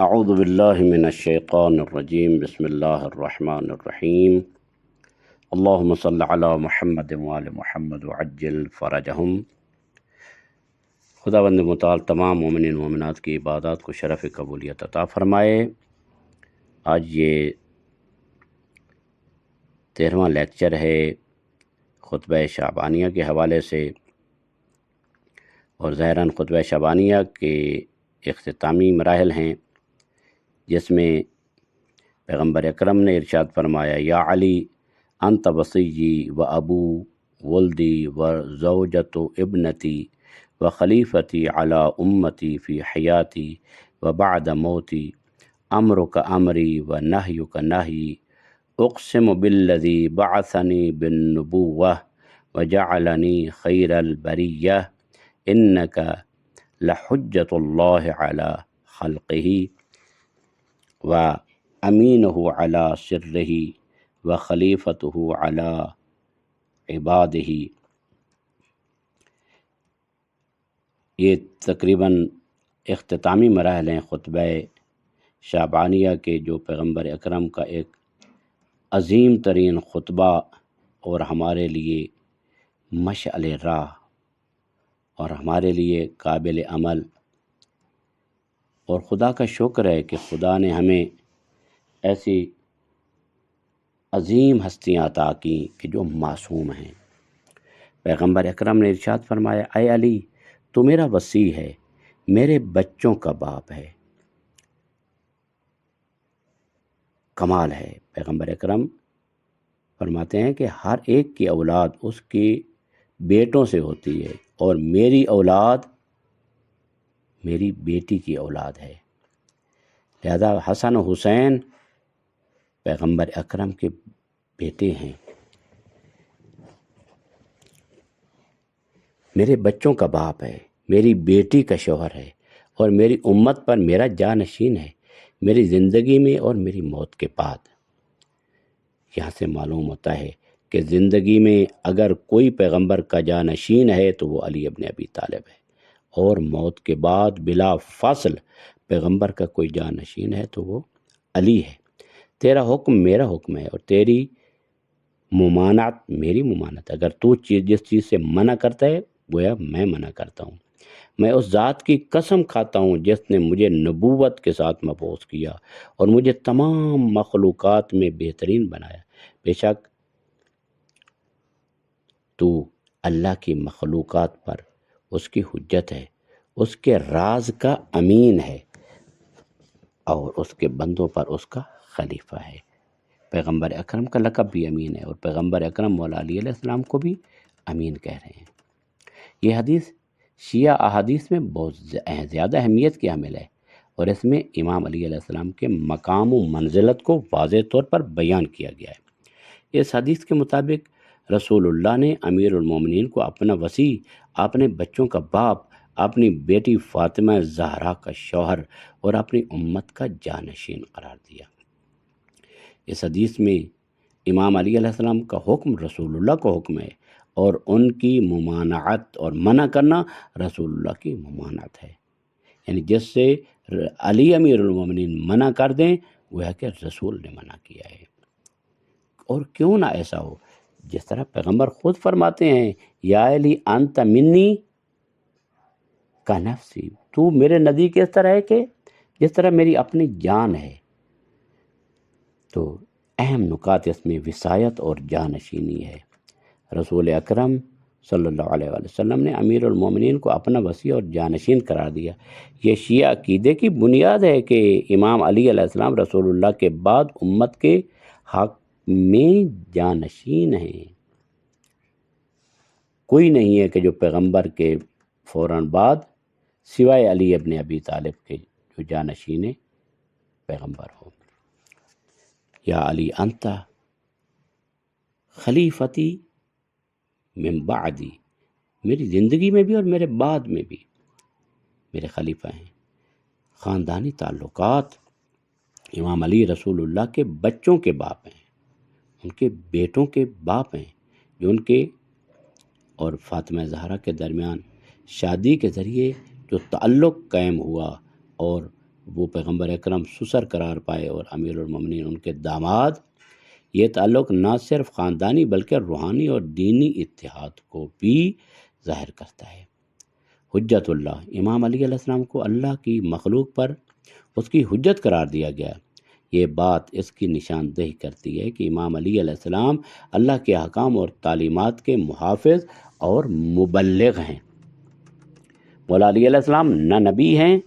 اعوذ باللہ من الشیطان الرجیم بسم اللہ الرحمن الرحیم اللہم صل علی محمد وآل محمد وعجل فرجہم۔ خداوند متعال تمام مومنین مومنات کی عبادات کو شرف قبولیت عطا فرمائے۔ آج یہ 13واں لیکچر ہے خطبہ شعبانیہ کے حوالے سے، اور ظاہراً خطبہ شعبانیہ کے اختتامی مراحل ہیں، جس میں پیغمبر اکرم نے ارشاد فرمایا، یا علی انت وصیی و ابو ولدی و زوجت ابنتی و خلیفتی علی امتی فی حیاتی و بعد موتی، امرک امری و نہیک نہی، اقسم بالذی بعثنی بالنبوہ و جعلنی خیر البریہ، انک لحجت اللہ علی خلقہ و امینہ علی سرہ و خلیفتہ علی عبادہ۔ یہ تقریباً اختتامی مراحل ہیں خطبہ شعبانیہ کے، جو پیغمبر اکرم کا ایک عظیم ترین خطبہ اور ہمارے لیے مشعل راہ اور ہمارے لیے قابل عمل، اور خدا کا شکر ہے کہ خدا نے ہمیں ایسی عظیم ہستیاں عطا کیں کہ جو معصوم ہیں۔ پیغمبر اکرم نے ارشاد فرمایا، اے علی تو میرا وصی ہے، میرے بچوں کا باپ ہے۔ کمال ہے، پیغمبر اکرم فرماتے ہیں کہ ہر ایک کی اولاد اس کے بیٹوں سے ہوتی ہے، اور میری اولاد میری بیٹی کی اولاد ہے۔ لہذا حسن و حسین پیغمبر اکرم کے بیٹے ہیں، میرے بچوں کا باپ ہے، میری بیٹی کا شوہر ہے، اور میری امت پر میرا جانشین ہے، میری زندگی میں اور میری موت کے بعد۔ یہاں سے معلوم ہوتا ہے کہ زندگی میں اگر کوئی پیغمبر کا جانشین ہے تو وہ علی ابن ابی طالب ہے، اور موت کے بعد بلا فاصل پیغمبر کا کوئی جانشین ہے تو وہ علی ہے۔ تیرا حکم میرا حکم ہے، اور تیری ممانعت میری ممانعت ہے۔ اگر تو جس چیز سے منع کرتا ہے گویا میں منع کرتا ہوں۔ میں اس ذات کی قسم کھاتا ہوں جس نے مجھے نبوت کے ساتھ مبعوث کیا اور مجھے تمام مخلوقات میں بہترین بنایا۔ بے شک تو اللہ کی مخلوقات پر اس کی حجت ہے، اس کے راز کا امین ہے، اور اس کے بندوں پر اس کا خلیفہ ہے۔ پیغمبر اکرم کا لقب بھی امین ہے، اور پیغمبر اکرم مولا علی علیہ السلام کو بھی امین کہہ رہے ہیں۔ یہ حدیث شیعہ احادیث میں بہت زیادہ اہمیت کی حامل ہے، اور اس میں امام علی علیہ السلام کے مقام و منزلت کو واضح طور پر بیان کیا گیا ہے۔ اس حدیث کے مطابق رسول اللہ نے امیر المومنین کو اپنا وصی، اپنے بچوں کا باپ، اپنی بیٹی فاطمہ زہرا کا شوہر اور اپنی امت کا جانشین قرار دیا۔ اس حدیث میں امام علی علیہ السلام کا حکم رسول اللہ کا حکم ہے، اور ان کی ممانعت اور منع کرنا رسول اللہ کی ممانعت ہے۔ یعنی جس سے علی امیر المومنین منع کر دیں وہ ہے کہ رسول نے منع کیا ہے۔ اور کیوں نہ ایسا ہو، جس طرح پیغمبر خود فرماتے ہیں، یا علی انت منی کا نفسی، تو میرے نزدیک اس طرح ہے کہ جس طرح میری اپنی جان ہے۔ تو اہم نکات اس میں وصایت اور جانشینی ہے۔ رسول اکرم صلی اللہ علیہ وآلہ وسلم نے امیر المومنین کو اپنا وصی اور جانشین قرار دیا۔ یہ شیعہ عقیدے کی بنیاد ہے کہ امام علی علیہ السلام رسول اللہ کے بعد امت کے حق میں جانشین ہیں۔ کوئی نہیں ہے کہ جو پیغمبر کے فوراً بعد سوائے علی ابن ابی طالب کے جو جانشین پیغمبر ہو۔ یا علی انت خلیفتی من بعدی، میری زندگی میں بھی اور میرے بعد میں بھی میرے خلیفہ ہیں۔ خاندانی تعلقات، امام علی رسول اللہ کے بچوں کے باپ ہیں، ان کے بیٹوں کے باپ ہیں، جو ان کے اور فاطمہ زہرا کے درمیان شادی کے ذریعے جو تعلق قائم ہوا اور وہ پیغمبر اکرم سسر قرار پائے اور امیر المومنین ان کے داماد، یہ تعلق نہ صرف خاندانی بلکہ روحانی اور دینی اتحاد کو بھی ظاہر کرتا ہے۔ حجت اللہ، امام علی علیہ السلام کو اللہ کی مخلوق پر اس کی حجت قرار دیا گیا۔ یہ بات اس کی نشاندہی کرتی ہے کہ امام علی علیہ السلام اللہ کے احکام اور تعلیمات کے محافظ اور مبلغ ہیں۔ مولا علی علیہ السلام نہ نبی ہیں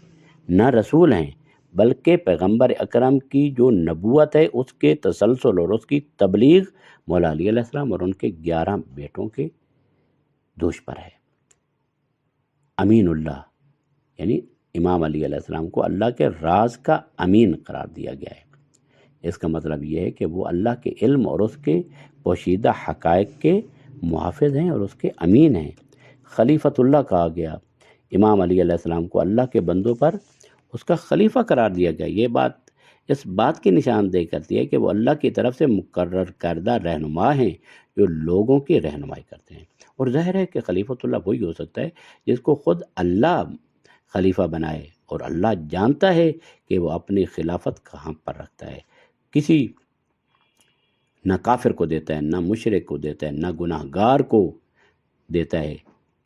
نہ رسول ہیں، بلکہ پیغمبر اکرم کی جو نبوت ہے اس کے تسلسل اور اس کی تبلیغ مولا علی علیہ السلام اور ان کے 11 بیٹوں کے دوش پر ہے۔ امین اللہ، یعنی امام علی علیہ السلام کو اللہ کے راز کا امین قرار دیا گیا ہے۔ اس کا مطلب یہ ہے کہ وہ اللہ کے علم اور اس کے پوشیدہ حقائق کے محافظ ہیں اور اس کے امین ہیں۔ خلیفۃ اللہ کہا گیا، امام علی علیہ السلام کو اللہ کے بندوں پر اس کا خلیفہ قرار دیا گیا۔ یہ بات اس بات کی نشاندہی کرتی ہے کہ وہ اللہ کی طرف سے مقرر کردہ رہنما ہیں جو لوگوں کی رہنمائی کرتے ہیں، اور ظاہر ہے کہ خلیفۃ اللہ وہی ہو سکتا ہے جس کو خود اللہ خلیفہ بنائے، اور اللہ جانتا ہے کہ وہ اپنی خلافت کہاں پر رکھتا ہے۔ کسی نہ کافر کو دیتا ہے، نہ مشرک کو دیتا ہے، نہ گناہ گار کو دیتا ہے۔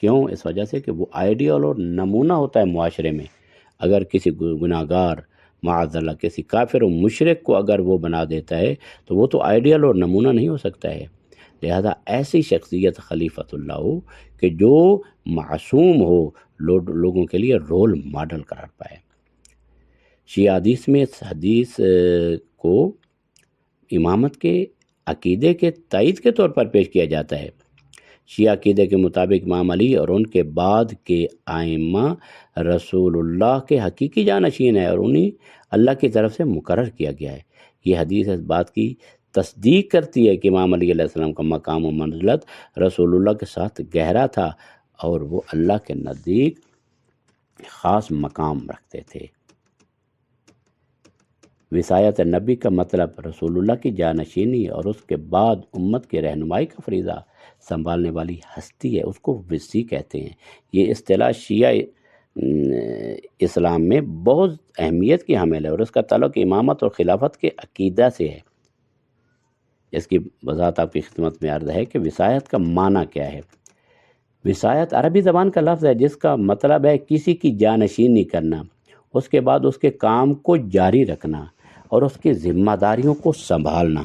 کیوں؟ اس وجہ سے کہ وہ آئیڈیل اور نمونہ ہوتا ہے معاشرے میں۔ اگر کسی گناہ گار معاذ اللہ کسی کافر و مشرک کو اگر وہ بنا دیتا ہے تو وہ تو آئیڈیل اور نمونہ نہیں ہو سکتا ہے۔ لہذا ایسی شخصیت خلیفۃ اللہ ہو کہ جو معصوم ہو، لوگوں کے لیے رول ماڈل قرار پائے۔ شیعہ حدیث میں اس حدیث کو امامت کے عقیدے کے تائید کے طور پر پیش کیا جاتا ہے۔ شیعہ عقیدے کے مطابق امام علی اور ان کے بعد کے ائمہ رسول اللہ کے حقیقی جانشین ہیں اور انہیں اللہ کی طرف سے مقرر کیا گیا ہے۔ یہ حدیث اس بات کی تصدیق کرتی ہے کہ امام علی علیہ السلام کا مقام و منزلت رسول اللہ کے ساتھ گہرا تھا اور وہ اللہ کے نزدیک خاص مقام رکھتے تھے۔ وصایت نبی کا مطلب رسول اللہ کی جانشینی اور اس کے بعد امت کی رہنمائی کا فریضہ سنبھالنے والی ہستی ہے، اس کو وصی کہتے ہیں۔ یہ اصطلاح شیعہ اسلام میں بہت اہمیت کی حامل ہے اور اس کا تعلق امامت اور خلافت کے عقیدہ سے ہے۔ اس کی وضاحت آپ کی خدمت میں عرض ہے کہ وصایت کا معنی کیا ہے۔ وصایت عربی زبان کا لفظ ہے جس کا مطلب ہے کسی کی جانشینی کرنا، اس کے بعد اس کے کام کو جاری رکھنا اور اس کی ذمہ داریوں کو سنبھالنا۔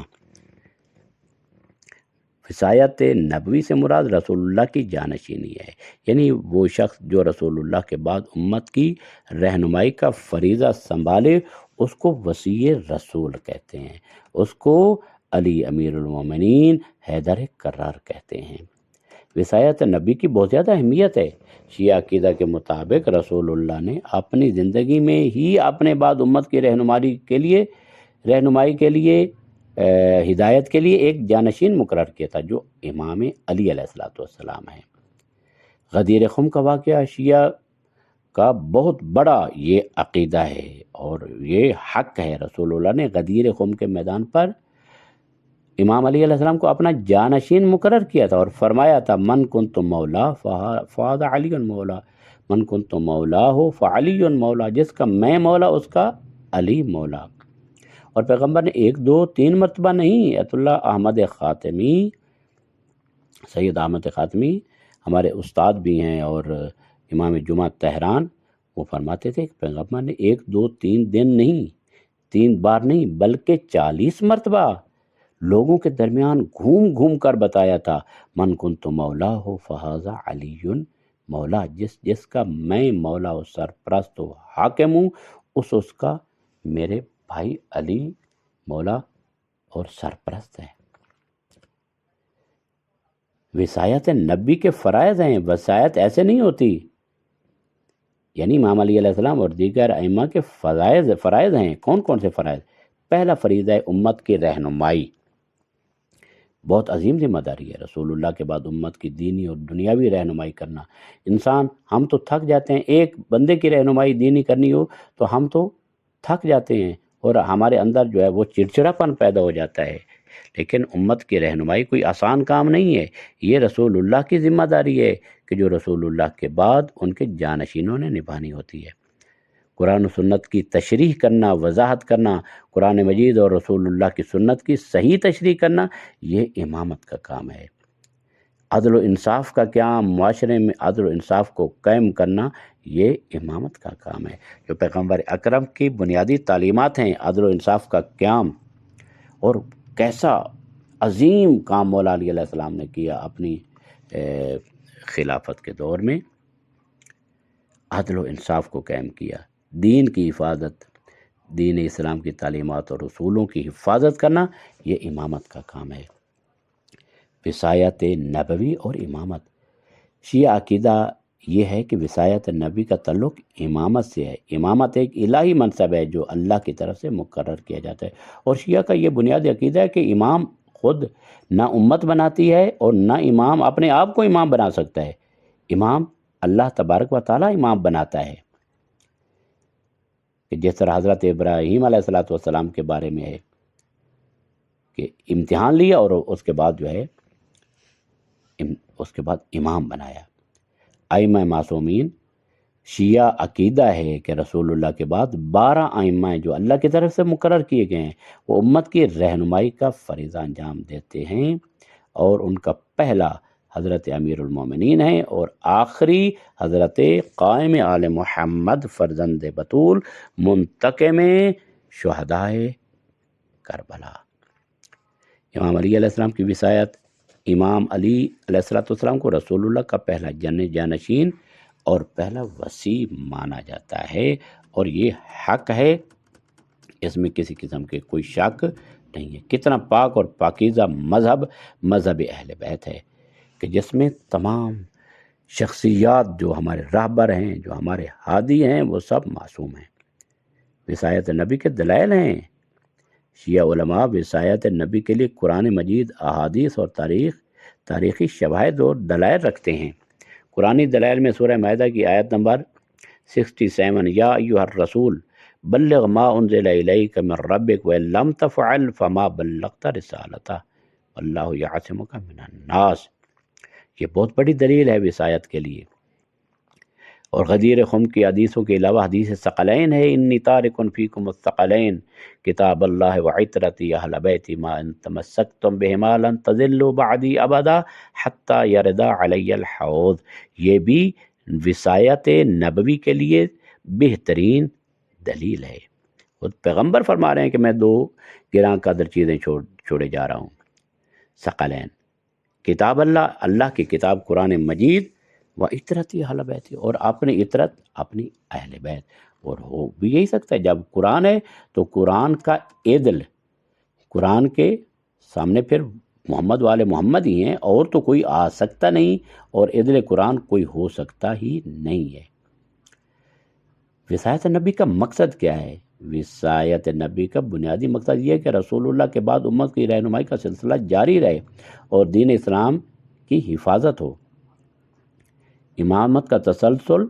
وصایت نبوی سے مراد رسول اللہ کی جانشینی ہے، یعنی وہ شخص جو رسول اللہ کے بعد امت کی رہنمائی کا فریضہ سنبھالے اس کو وصی رسول کہتے ہیں، اس کو علی امیر المومنین حیدر کرار کہتے ہیں۔ وصایت نبی کی بہت زیادہ اہمیت ہے۔ شیعہ عقیدہ کے مطابق رسول اللہ نے اپنی زندگی میں ہی اپنے بعد امت کی رہنمائی کے لیے ہدایت کے لیے ایک جانشین مقرر کیا تھا جو امام علی علیہ السلام ہیں۔ غدیر خم کا واقعہ شیعہ کا بہت بڑا یہ عقیدہ ہے اور یہ حق ہے۔ رسول اللہ نے غدیر خم کے میدان پر امام علی علیہ السلام کو اپنا جانشین مقرر کیا تھا اور فرمایا تھا من کنت مولا فہذا علی مولا، من کنت مولا ہو فعلی مولا، جس کا میں مولا اس کا علی مولا۔ اور پیغمبر نے 1 2 3 مرتبہ نہیں، ایت اللہ احمد خاتمی، سید احمد خاتمی ہمارے استاد بھی ہیں اور امام جمعہ تہران، وہ فرماتے تھے کہ پیغمبر نے 1 2 3 دن نہیں، 3 بار نہیں بلکہ 40 مرتبہ لوگوں کے درمیان گھوم گھوم کر بتایا تھا من کنت مولا ہو فہذا علی مولا، جس کا میں مولا و سرپرست و حاکم ہوں اس کا میرے بھائی علی مولا اور سرپرست ہے۔ وصایت نبی کے فرائض ہیں، وصایت ایسے نہیں ہوتی، یعنی امام علی علیہ السلام اور دیگر ائمہ کے فرائض ہیں۔ کون کون سے فرائض؟ پہلا فریضہ ہے امت کی رہنمائی، بہت عظیم ذمہ داری ہے۔ رسول اللہ کے بعد امت کی دینی اور دنیاوی رہنمائی کرنا، ہم تو تھک جاتے ہیں، ایک بندے کی رہنمائی دینی کرنی ہو تو ہم تو تھک جاتے ہیں اور ہمارے اندر جو ہے وہ چڑچڑاپن پیدا ہو جاتا ہے، لیکن امت کی رہنمائی کوئی آسان کام نہیں ہے۔ یہ رسول اللہ کی ذمہ داری ہے کہ جو رسول اللہ کے بعد ان کے جانشینوں نے نبھانی ہوتی ہے۔ قرآن و سنت کی تشریح کرنا، وضاحت کرنا، قرآن مجید اور رسول اللہ کی سنت کی صحیح تشریح کرنا، یہ امامت کا کام ہے۔ عدل و انصاف کا قیام، معاشرے میں عدل و انصاف کو قائم کرنا، یہ امامت کا کام ہے۔ جو پیغمبر اکرم کی بنیادی تعلیمات ہیں، عدل و انصاف کا قیام، اور کیسا عظیم کام مولا علی علیہ السلام نے کیا اپنی خلافت کے دور میں، عدل و انصاف کو قائم کیا، دین کی حفاظت، دین اسلام کی تعلیمات اور اصولوں کی حفاظت کرنا، یہ امامت کا کام ہے۔ وصایت نبوی اور امامت، شیعہ عقیدہ یہ ہے کہ وصایت نبی کا تعلق امامت سے ہے۔ امامت ایک الہی منصب ہے جو اللہ کی طرف سے مقرر کیا جاتا ہے، اور شیعہ کا یہ بنیادی عقیدہ ہے کہ امام خود نہ امت بناتی ہے اور نہ امام اپنے آپ کو امام بنا سکتا ہے۔ امام اللہ تبارک و تعالیٰ امام بناتا ہے، کہ جس طرح حضرت ابراہیم علیہ السلام کے بارے میں ہے کہ امتحان لیا اور اس کے بعد جو ہے امام بنایا۔ ائمہ معصومین، شیعہ عقیدہ ہے کہ رسول اللہ کے بعد 12 ائمہ ہیں جو اللہ کی طرف سے مقرر کیے گئے ہیں، وہ امت کی رہنمائی کا فریضہ انجام دیتے ہیں، اور ان کا پہلا حضرت امیر المومنین ہے اور آخری حضرت قائم آل محمد فرزند بطول منتقم شہدائے کربلا۔ امام علی علیہ السلام کی وصایت، امام علی علیہ السلام کو رسول اللہ کا پہلا جانشین اور پہلا وصی مانا جاتا ہے، اور یہ حق ہے، اس میں کسی قسم کے کوئی شک نہیں ہے۔ کتنا پاک اور پاکیزہ مذہب اہل بیت ہے، کہ جس میں تمام شخصیات جو ہمارے راہبر ہیں، جو ہمارے ہادی ہیں، وہ سب معصوم ہیں۔ وصایت نبی کے دلائل ہیں، شیعہ علماء وصایت نبی کے لیے قرآن مجید، احادیث اور تاریخی شواہد اور دلائل رکھتے ہیں۔ قرآنی دلائل میں سورہ مائدہ کی آیت نمبر 67، یا ایھا الرسول بلغ ما انزل الیک من ربک وان لم تفعل فما بلغت رسالتہ واللہ یعصمک من الناس، یہ بہت بڑی دلیل ہے وصایت کے لیے۔ اور غدیر خم کی حدیثوں کے علاوہ حدیث ثقلین ہے، انی تارک فیکم الثقلین کتاب اللہ وعطرتی اہل بیتی ما ان تمسکتم بہما لن تضلوا بعدی ابدا حتی یردا علی الحوض، یہ بھی وصایت نبوی کے لیے بہترین دلیل ہے۔ خود پیغمبر فرما رہے ہیں کہ میں 2 گراں قدر چیزیں چھوڑے جا رہا ہوں، ثقلین، کتاب اللہ کی کتاب قرآن مجید، و عطرتی اہل بیت، اور اپنی عطرت اپنی اہل بیت۔ اور ہو بھی یہی سکتا ہے، جب قرآن ہے تو قرآن کا عدل، قرآن کے سامنے پھر محمد والے محمد ہی ہیں، اور تو کوئی آ سکتا نہیں، اور عدل قرآن کوئی ہو سکتا ہی نہیں ہے۔ وصایت نبی کا مقصد کیا ہے؟ وصایت نبی کا بنیادی مقصد یہ ہے کہ رسول اللہ کے بعد امت کی رہنمائی کا سلسلہ جاری رہے اور دین اسلام کی حفاظت ہو۔ امامت کا تسلسل،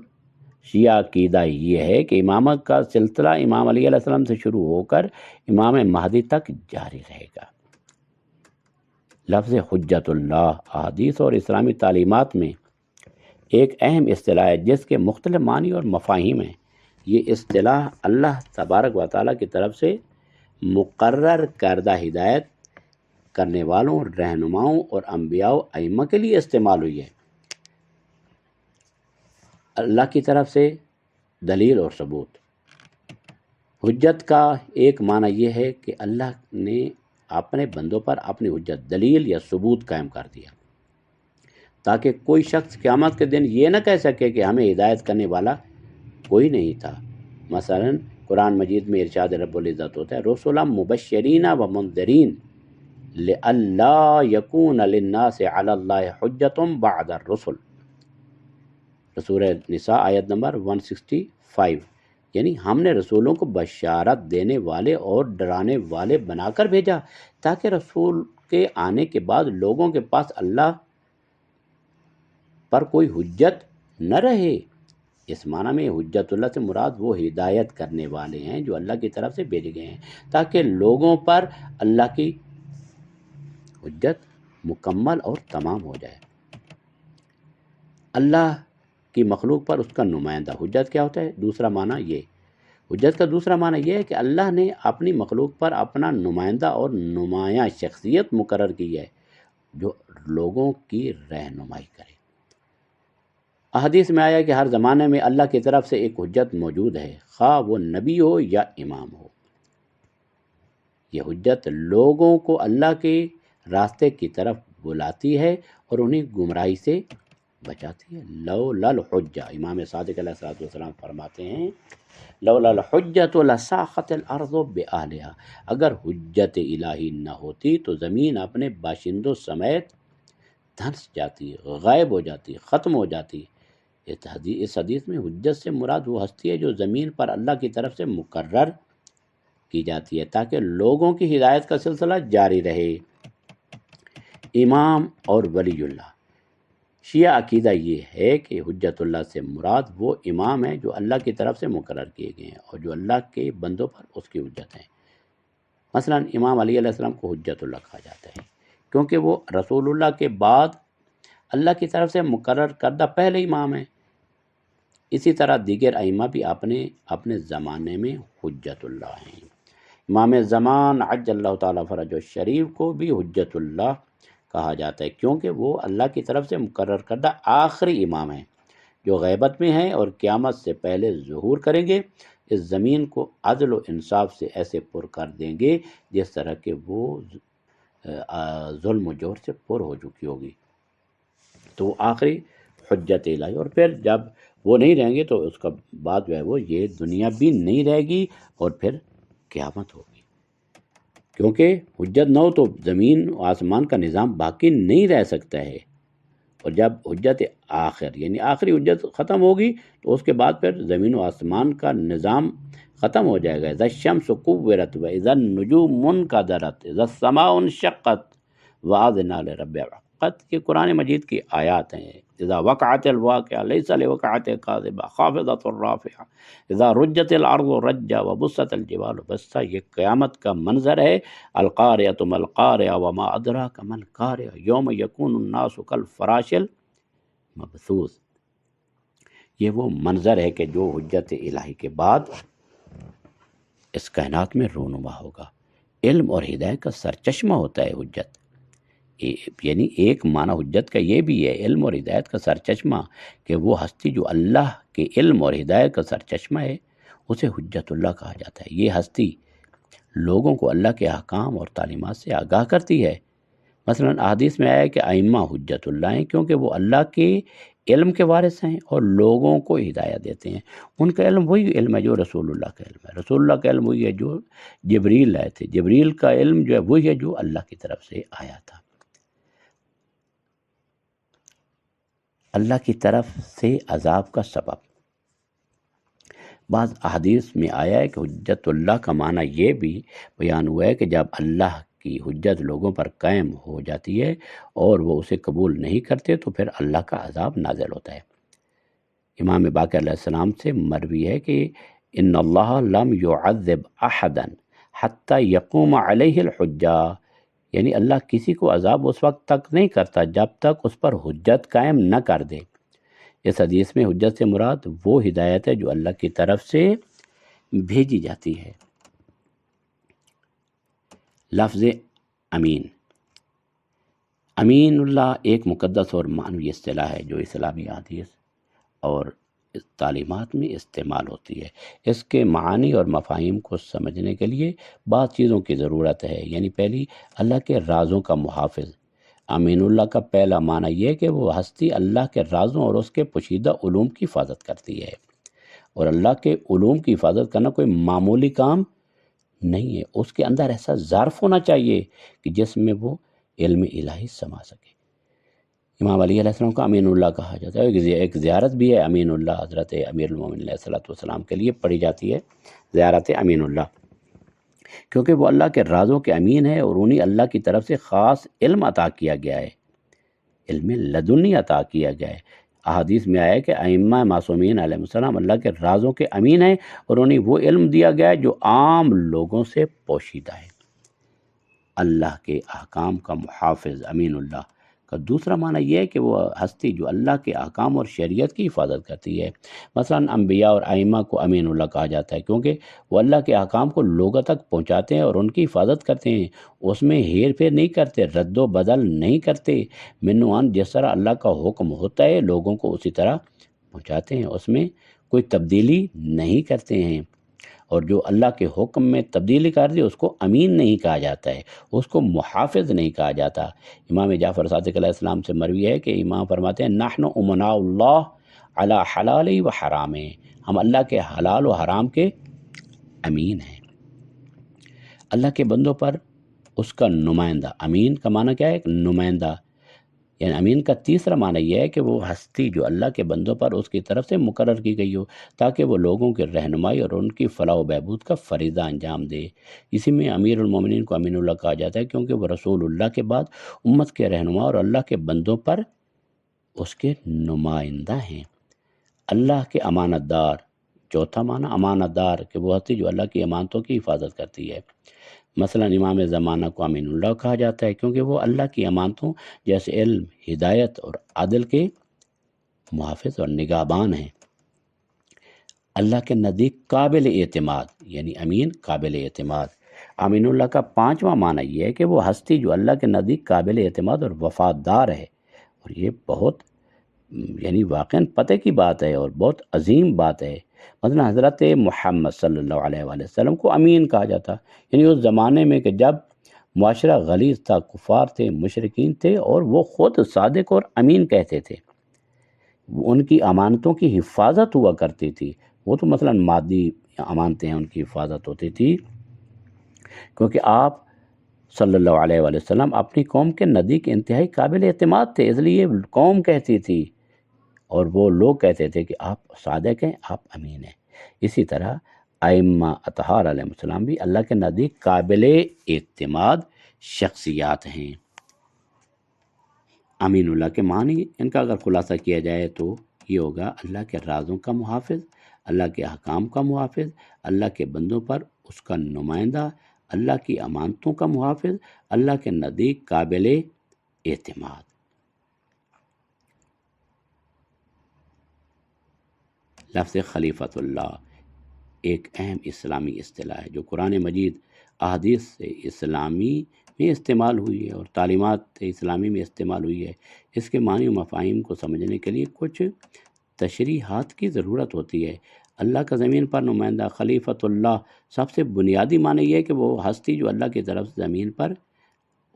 شیعہ عقیدہ یہ ہے کہ امامت کا سلسلہ امام علی علیہ السلام سے شروع ہو کر امام مہدی تک جاری رہے گا۔ لفظ حجت اللہ احادیث اور اسلامی تعلیمات میں ایک اہم اصطلاح ہے جس کے مختلف معنی اور مفاہیم ہیں۔ یہ اصطلاح اللہ تبارک و تعالیٰ کی طرف سے مقرر کردہ ہدایت کرنے والوں، رہنماؤں اور انبیاء و ائمہ کے لیے استعمال ہوئی ہے۔ اللہ کی طرف سے دلیل اور ثبوت۔ حجت کا ایک معنی یہ ہے کہ اللہ نے اپنے بندوں پر اپنی حجت، دلیل یا ثبوت قائم کر دیا، تاکہ کوئی شخص قیامت کے دن یہ نہ کہہ سکے کہ ہمیں ہدایت کرنے والا کوئی نہیں تھا۔ مثلا قرآن مجید میں ارشاد رب العزت ہوتا ہے، رسلا مبشرین و منذرین لئلا یکون للناس علی اللہ حجت بعد الرسل، سورہ نساء آیت نمبر 165، یعنی ہم نے رسولوں کو بشارت دینے والے اور ڈرانے والے بنا کر بھیجا تاکہ رسول کے آنے کے بعد لوگوں کے پاس اللہ پر کوئی حجت نہ رہے۔ اس معنی میں حجت اللہ سے مراد وہ ہدایت کرنے والے ہیں جو اللہ کی طرف سے بھیجے گئے ہیں، تاکہ لوگوں پر اللہ کی حجت مکمل اور تمام ہو جائے۔ اللہ کی مخلوق پر اس کا نمائندہ، حجت کیا ہوتا ہے؟ دوسرا معنی یہ حجت کا دوسرا معنی یہ ہے کہ اللہ نے اپنی مخلوق پر اپنا نمائندہ اور نمایاں شخصیت مقرر کی ہے جو لوگوں کی رہنمائی کرے۔ احادیث میں آیا کہ ہر زمانے میں اللہ کی طرف سے ایک حجت موجود ہے، خواہ وہ نبی ہو یا امام ہو۔ یہ حجت لوگوں کو اللہ کے راستے کی طرف بلاتی ہے اور انہیں گمراہی سے بچاتی ہے۔ لولا الحجہ، امام صادق علیہ السلام فرماتے ہیں لولا الحجۃ لساخت الارض باہلھا، اگر حجت الہی نہ ہوتی تو زمین اپنے باشندوں سمیت دھنس جاتی، غائب ہو جاتی، ختم ہو جاتی۔ اس حدیث میں حجت سے مراد وہ ہستی ہے جو زمین پر اللہ کی طرف سے مقرر کی جاتی ہے تاکہ لوگوں کی ہدایت کا سلسلہ جاری رہے۔ امام اور ولی اللہ، شیعہ عقیدہ یہ ہے کہ حجت اللہ سے مراد وہ امام ہیں جو اللہ کی طرف سے مقرر کیے گئے ہیں اور جو اللہ کے بندوں پر اس کی حجت ہیں۔ مثلا امام علی علیہ السلام کو حجت اللہ کہا جاتا ہے کیونکہ وہ رسول اللہ کے بعد اللہ کی طرف سے مقرر کردہ پہلے امام ہیں۔ اسی طرح دیگر ائمہ بھی اپنے زمانے میں حجت اللہ ہیں۔ امام زمان عجل اللہ تعالیٰ فرج الشریف کو بھی حجت اللہ کہا جاتا ہے کیونکہ وہ اللہ کی طرف سے مقرر کردہ آخری امام ہیں جو غیبت میں ہیں اور قیامت سے پہلے ظہور کریں گے۔ اس زمین کو عدل و انصاف سے ایسے پر کر دیں گے جس طرح کہ وہ ظلم و جور سے پر ہو چکی ہوگی۔ تو وہ آخری حجت الہی، اور پھر جب وہ نہیں رہیں گے تو اس کا بعد جو ہے وہ یہ دنیا بھی نہیں رہے گی اور پھر قیامت ہوگی، کیونکہ حجت نہ ہو تو زمین و آسمان کا نظام باقی نہیں رہ سکتا ہے، اور جب حجت آخر یعنی آخری حجت ختم ہوگی تو اس کے بعد پھر زمین و آسمان کا نظام ختم ہو جائے گا۔ اذا الشمس کورت واذا النجوم منکدرت اذا السماء انشقت واذنت لربها وحقت، یہ قرآن مجید کی آیات ہیں۔ اذا وقعت الواقعہ لیس لوقعتها کاذبہ خافضۃ رافعہ اذا رجت الارض رجا وبست الجبال بسا، یہ قیامت کا منظر ہے۔ القاریۃ ما القاریہ وما ادراک ما القاریہ یوم یکون الناس کالفراش المبثوث، یہ وہ منظر ہے کہ جو حجت الہی کے بعد اس کائنات میں رونما ہوگا۔ علم اور ہدایت کا سرچشمہ ہوتا ہے حجت، یعنی ایک معنی حجت کا یہ بھی ہے، علم اور ہدایت کا سرچشمہ، کہ وہ ہستی جو اللہ کے علم اور ہدایت کا سرچشمہ ہے اسے حجت اللہ کہا جاتا ہے۔ یہ ہستی لوگوں کو اللہ کے احکام اور تعلیمات سے آگاہ کرتی ہے۔ مثلا احادیث میں آیا ہے کہ ائمہ حجت اللہ ہیں کیونکہ وہ اللہ کے علم کے وارث ہیں اور لوگوں کو ہدایت دیتے ہیں۔ ان کا علم وہی علم ہے جو رسول اللہ کا علم ہے، رسول اللہ کا علم وہی ہے جو جبریل لائے تھے، جبریل کا علم جو ہے وہی ہے جو اللہ کی طرف سے آیا تھا۔ اللہ کی طرف سے عذاب کا سبب، بعض احادیث میں آیا ہے کہ حجت اللہ کا معنی یہ بھی بیان ہوا ہے کہ جب اللہ کی حجت لوگوں پر قائم ہو جاتی ہے اور وہ اسے قبول نہیں کرتے تو پھر اللہ کا عذاب نازل ہوتا ہے۔ امام باقر علیہ السلام سے مروی ہے کہ ان اللہ لم يعذب احدا حتی یقوم علیہ الحجہ، یعنی اللہ کسی کو عذاب اس وقت تک نہیں کرتا جب تک اس پر حجت قائم نہ کر دے۔ اس حدیث میں حجت سے مراد وہ ہدایت ہے جو اللہ کی طرف سے بھیجی جاتی ہے۔ لفظ امین، امین اللہ ایک مقدس اور معنوی اصطلاح ہے جو اسلامی حدیث اور تعلیمات میں استعمال ہوتی ہے۔ اس کے معانی اور مفاہیم کو سمجھنے کے لیے بعض چیزوں کی ضرورت ہے، یعنی پہلی اللہ کے رازوں کا محافظ۔ امین اللہ کا پہلا معنی یہ کہ وہ ہستی اللہ کے رازوں اور اس کے پوشیدہ علوم کی حفاظت کرتی ہے، اور اللہ کے علوم کی حفاظت کرنا کوئی معمولی کام نہیں ہے، اس کے اندر ایسا ظرف ہونا چاہیے کہ جس میں وہ علم الہی سما سکے۔ امام علی علیہ السلام کا امین اللہ کہا جاتا ہے۔ ایک زیارت بھی ہے امین اللہ، حضرت امیر المومنین علیہ السلام کے لیے پڑھی جاتی ہے زیارت امین اللہ، کیونکہ وہ اللہ کے رازوں کے امین ہے اور انہیں اللہ کی طرف سے خاص علم عطا کیا گیا ہے، علم لدنی عطا کیا گیا ہے۔ احادیث میں آیا ہے کہ ائمہ معصومین علیہ السلام اللہ کے رازوں کے امین ہیں اور انہیں وہ علم دیا گیا ہے جو عام لوگوں سے پوشیدہ ہے۔ اللہ کے احکام کا محافظ امین اللہ کا دوسرا معنی یہ ہے کہ وہ ہستی جو اللہ کے احکام اور شریعت کی حفاظت کرتی ہے۔ مثلا انبیاء اور ائمہ کو امین اللہ کہا جاتا ہے کیونکہ وہ اللہ کے احکام کو لوگوں تک پہنچاتے ہیں اور ان کی حفاظت کرتے ہیں، اس میں ہیر پھیر نہیں کرتے، رد و بدل نہیں کرتے، منوان جس طرح اللہ کا حکم ہوتا ہے لوگوں کو اسی طرح پہنچاتے ہیں، اس میں کوئی تبدیلی نہیں کرتے ہیں۔ اور جو اللہ کے حکم میں تبدیلی کر دی اس کو امین نہیں کہا جاتا ہے، اس کو محافظ نہیں کہا جاتا۔ امام جعفر صادق علیہ السلام سے مروی ہے کہ امام فرماتے ہیں نحن امناء اللہ علی حلال و حرام، ہم اللہ کے حلال و حرام کے امین ہیں، اللہ کے بندوں پر اس کا نمائندہ۔ امین کا معنی کیا ہے؟ ایک نمائندہ، یعنی امین کا تیسرا معنی یہ ہے کہ وہ ہستی جو اللہ کے بندوں پر اس کی طرف سے مقرر کی گئی ہو تاکہ وہ لوگوں کی رہنمائی اور ان کی فلاح و بہبود کا فریضہ انجام دے۔ اسی میں امیر المومنین کو امین اللہ کہا جاتا ہے کیونکہ وہ رسول اللہ کے بعد امت کے رہنما اور اللہ کے بندوں پر اس کے نمائندہ ہیں۔ اللہ کے امانت دار، چوتھا معنی امانت دار کہ وہ ہستی جو اللہ کی امانتوں کی حفاظت کرتی ہے۔ مثلا امام زمانہ کو امین اللہ کہا جاتا ہے کیونکہ وہ اللہ کی امانتوں جیسے علم، ہدایت اور عدل کے محافظ اور نگہبان ہیں۔ اللہ کے نزدیک قابل اعتماد، یعنی امین قابل اعتماد۔ امین اللہ کا پانچواں معنی یہ ہے کہ وہ ہستی جو اللہ کے نزدیک قابل اعتماد اور وفادار ہے، اور یہ بہت یعنی واقعاً پتہ کی بات ہے اور بہت عظیم بات ہے۔ مثلا حضرت محمد صلی اللہ علیہ وآلہ وسلم کو امین کہا جاتا، یعنی اس زمانے میں کہ جب معاشرہ غلیظ تھا، کفار تھے، مشرکین تھے اور وہ خود صادق اور امین کہتے تھے، ان کی امانتوں کی حفاظت ہوا کرتی تھی۔ وہ تو مثلا مادی امانتیں ہیں، ان کی حفاظت ہوتی تھی کیونکہ آپ صلی اللہ علیہ وآلہ وسلم اپنی قوم کے نزدیک انتہائی قابل اعتماد تھے، اس لیے قوم کہتی تھی اور وہ لوگ کہتے تھے کہ آپ صادق ہیں، آپ امین ہیں۔ اسی طرح ائمہ اطہار علیہ السلام بھی اللہ کے نزدیک قابل اعتماد شخصیات ہیں۔ امین اللہ کے معنی ان کا اگر خلاصہ کیا جائے تو یہ ہوگا اللہ کے رازوں کا محافظ، اللہ کے احکام کا محافظ، اللہ کے بندوں پر اس کا نمائندہ، اللہ کی امانتوں کا محافظ، اللہ کے نزدیک قابل اعتماد۔ لفظ خلیفۃ اللہ ایک اہم اسلامی اصطلاح ہے جو قرآن مجید، احادیث اسلامی میں استعمال ہوئی ہے اور تعلیمات اسلامی میں استعمال ہوئی ہے۔ اس کے معنی و مفاہیم کو سمجھنے کے لیے کچھ تشریحات کی ضرورت ہوتی ہے۔ اللہ کا زمین پر نمائندہ، خلیفۃ اللہ، سب سے بنیادی معنی یہ ہے کہ وہ ہستی جو اللہ کی طرف سے زمین پر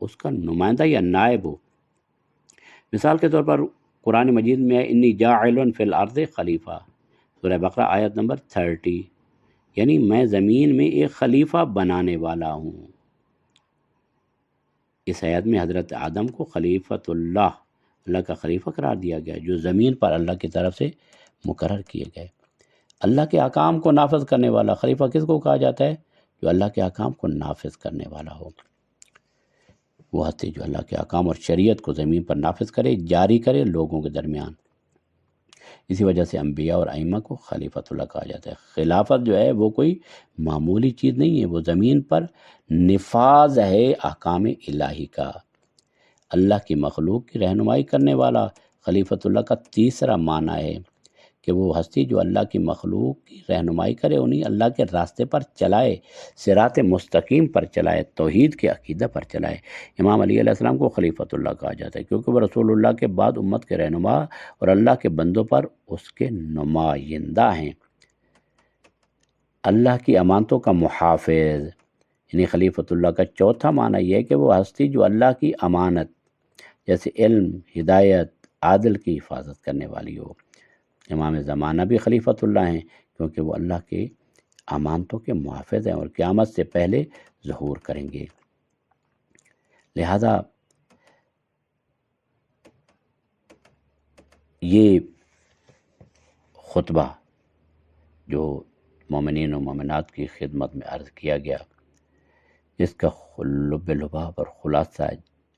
اس کا نمائندہ یا نائب ہو۔ مثال کے طور پر قرآن مجید میں انی جاعل فی الارض خلیفہ، سورہ بقرہ آیت نمبر 30، یعنی میں زمین میں ایک خلیفہ بنانے والا ہوں۔ اس آیت میں حضرت آدم کو خلیفۃ اللہ، اللہ کا خلیفہ قرار دیا گیا جو زمین پر اللہ کی طرف سے مقرر کیے گئے۔ اللہ کے احکام کو نافذ کرنے والا خلیفہ کس کو کہا جاتا ہے؟ جو اللہ کے احکام کو نافذ کرنے والا ہو، وہ ہستی جو اللہ کے احکام اور شریعت کو زمین پر نافذ کرے، جاری کرے لوگوں کے درمیان۔ اسی وجہ سے انبیاء اور ائمہ کو خلیفۃ اللہ کہا جاتا ہے۔ خلافت جو ہے وہ کوئی معمولی چیز نہیں ہے، وہ زمین پر نفاذ ہے احکام الہی کا، اللہ کی مخلوق کی رہنمائی کرنے والا۔ خلیفۃ اللہ کا تیسرا معنی ہے کہ وہ ہستی جو اللہ کی مخلوق کی رہنمائی کرے، انہیں اللہ کے راستے پر چلائے، صراط مستقیم پر چلائے، توحید کے عقیدہ پر چلائے۔ امام علی علیہ السلام کو خلیفۃ اللہ کہا جاتا ہے کیونکہ وہ رسول اللہ کے بعد امت کے رہنما اور اللہ کے بندوں پر اس کے نمائندہ ہیں۔ اللہ کی امانتوں کا محافظ، یعنی خلیفۃ اللہ کا چوتھا معنی یہ ہے کہ وہ ہستی جو اللہ کی امانت جیسے علم، ہدایت، عدل کی حفاظت کرنے والی ہو۔ امام زمانہ بھی خلیفۃ اللہ ہیں کیونکہ وہ اللہ کے امانتوں کے محافظ ہیں اور قیامت سے پہلے ظہور کریں گے۔ لہذا یہ خطبہ جو مومنین و مومنات کی خدمت میں عرض کیا گیا، جس کا لب لباب اور خلاصہ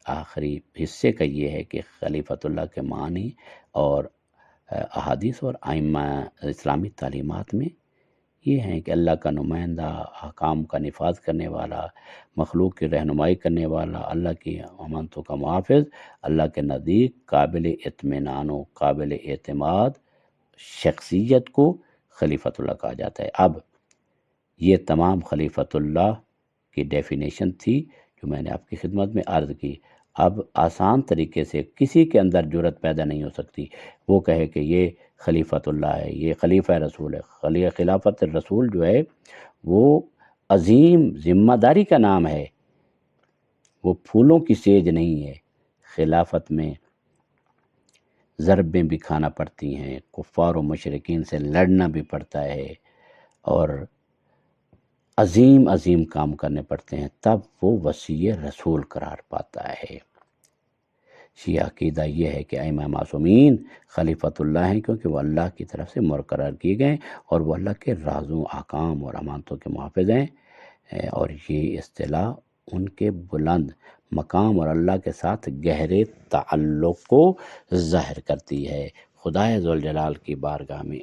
آخری حصے کا یہ ہے کہ خلیفۃ اللہ کے معنی اور احادیث اور ائمہ اسلامی تعلیمات میں یہ ہیں کہ اللہ کا نمائندہ، احکام کا نفاذ کرنے والا، مخلوق کی رہنمائی کرنے والا، اللہ کی امانتوں کا محافظ، اللہ کے نزدیک قابل اطمینان و قابل اعتماد شخصیت کو خلیفۃ اللہ کہا جاتا ہے۔ اب یہ تمام خلیفۃ اللہ کی ڈیفینیشن تھی جو میں نے آپ کی خدمت میں عرض کی۔ اب آسان طریقے سے کسی کے اندر جرت پیدا نہیں ہو سکتی وہ کہے کہ یہ خلیفۃ اللہ ہے، یہ خلیفہ رسول ہے۔ خلافت رسول جو ہے وہ عظیم ذمہ داری کا نام ہے، وہ پھولوں کی سیج نہیں ہے۔ خلافت میں ضربیں بھی کھانا پڑتی ہیں، کفار و مشرکین سے لڑنا بھی پڑتا ہے، اور عظیم عظیم کام کرنے پڑتے ہیں، تب وہ وصی رسول قرار پاتا ہے۔ شیعہ عقیدہ یہ ہے کہ ائمہ معصومین خلیفۃ اللہ ہیں کیونکہ وہ اللہ کی طرف سے مقرر کیے گئے اور وہ اللہ کے رازوں، احکام اور امانتوں کے محافظ ہیں، اور یہ اصطلاح ان کے بلند مقام اور اللہ کے ساتھ گہرے تعلق کو ظاہر کرتی ہے۔ خدائے ذوالجلال کی بارگاہ میں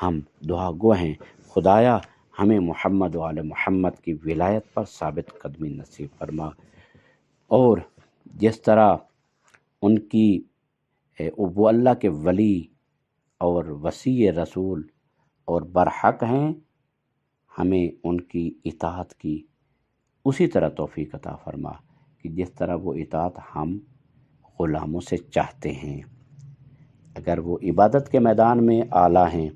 ہم دعا گو ہیں، خدایا ہمیں محمد و آل محمد کی ولایت پر ثابت قدمی نصیب فرما، اور جس طرح ان کی وہ اللہ کے ولی اور وصی رسول اور برحق ہیں، ہمیں ان کی اطاعت کی اسی طرح توفیق عطا فرما کہ جس طرح وہ اطاعت ہم غلاموں سے چاہتے ہیں۔ اگر وہ عبادت کے میدان میں اعلیٰ ہیں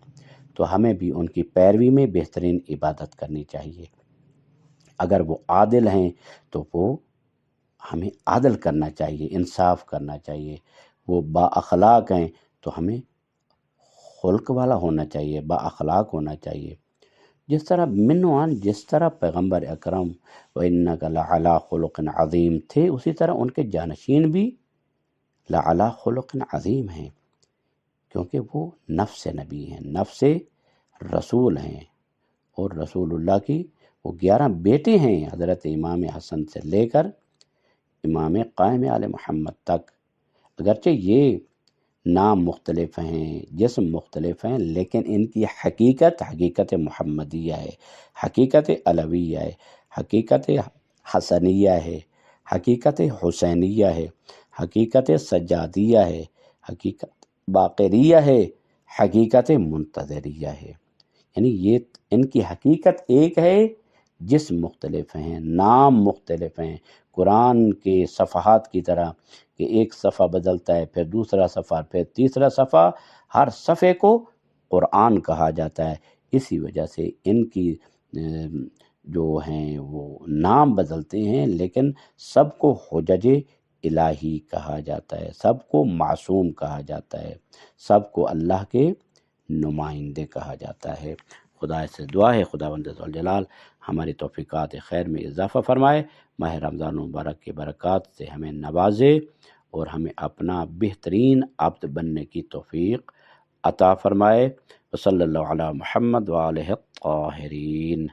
تو ہمیں بھی ان کی پیروی میں بہترین عبادت کرنی چاہیے۔ اگر وہ عادل ہیں تو وہ ہمیں عادل کرنا چاہیے، انصاف کرنا چاہیے۔ وہ با اخلاق ہیں تو ہمیں خلق والا ہونا چاہیے، با اخلاق ہونا چاہیے۔ جس طرح منوان جس طرح پیغمبر اکرم وَإِنَّكَ لَعَلَىٰ خُلُقٍ عظیم تھے، اسی طرح ان کے جانشین بھی لَعَلَىٰ خُلُقٍ عظیم ہیں، کیونکہ وہ نفس نبی ہیں، نفس رسول ہیں، اور رسول اللہ کی وہ 11 بیٹے ہیں، حضرت امام حسن سے لے کر امام قائم آل محمد تک۔ اگرچہ یہ نام مختلف ہیں، جسم مختلف ہیں، لیکن ان کی حقیقت محمدیہ ہے، حقیقت علویہ ہے، حقیقت حسنیہ ہے، حقیقت حسینیہ ہے، حقیقت سجادیہ ہے، حقیقت باقریہ ہے، حقیقت منتظریہ ہے۔ یعنی یہ ان کی حقیقت ایک ہے، جسم مختلف ہیں، نام مختلف ہیں۔ قرآن کے صفحات کی طرح کہ ایک صفحہ بدلتا ہے، پھر دوسرا صفحہ، پھر تیسرا صفحہ، ہر صفحے کو قرآن کہا جاتا ہے۔ اسی وجہ سے ان کی جو ہیں وہ نام بدلتے ہیں، لیکن سب کو حجج الہی کہا جاتا ہے، سب کو معصوم کہا جاتا ہے، سب کو اللہ کے نمائندے کہا جاتا ہے۔ خدا سے دعا ہے خداوند ذوالجلال ہماری توفیقات خیر میں اضافہ فرمائے، ماہ رمضان المبارک کی برکات سے ہمیں نوازے، اور ہمیں اپنا بہترین عبد بننے کی توفیق عطا فرمائے۔ وصلی اللہ علی محمد وآلہ الطاہرین۔